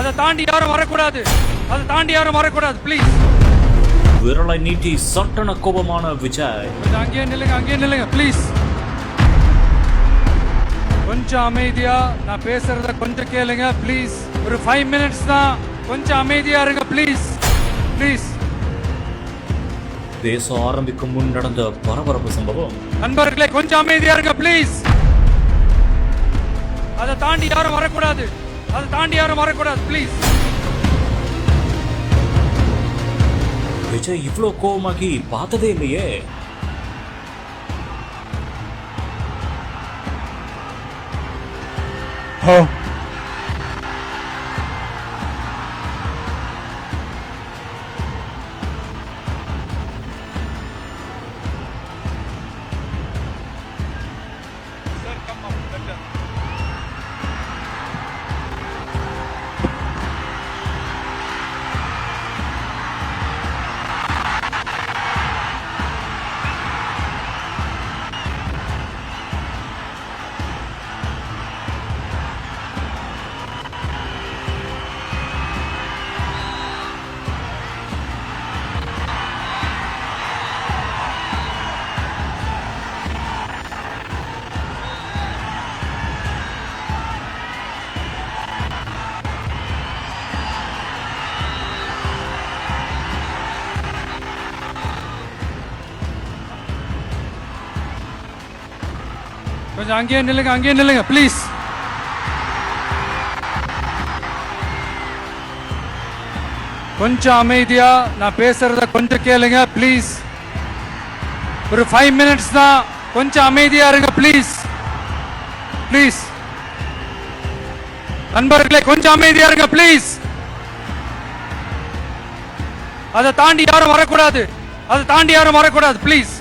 அதை தாண்டி யாரும் வரக்கூடாது. அதை தாண்டி யாரும் வரக்கூடாது ப்ளீஸ். விரலை நீட்டி சட்டன கோபமான விஜய். அங்கேயே நில்லுங்க ப்ளீஸ். கொஞ்சம் அமைதியா நான் பேசுறத கொஞ்சம் கேளுங்க ப்ளீஸ். ஒரு 5 minutes தான், கொஞ்சம் அமைதியா இருங்க ப்ளீஸ் ப்ளீஸ். பேச ஆரம்பிக்கும் முன் நடந்த பரபரப்பு சம்பவம். நண்பர்களே கொஞ்சம் அமைதியா இருங்க ப்ளீஸ். அதை தாண்டி யாரும் வரக்கூடாது. அதை தாண்டி யாரும் வரக்கூடாது ப்ளீஸ். விஜய் இவ்ளோ கோபமாகி பார்த்ததே இல்லையே. கொஞ்சம் அங்கேயே நில்லுங்க ப்ளீஸ். கொஞ்சம் அமைதியா நான் பேசுறத கொஞ்சம் கேளுங்க ப்ளீஸ். ஒரு 5 minutes தான், கொஞ்சம் அமைதியா இருங்க ப்ளீஸ் ப்ளீஸ். நண்பர்களே கொஞ்சம் அமைதியா இருங்க ப்ளீஸ். அதை தாண்டி யாரும் வரக்கூடாது. அதை தாண்டி யாரும் வரக்கூடாது ப்ளீஸ்.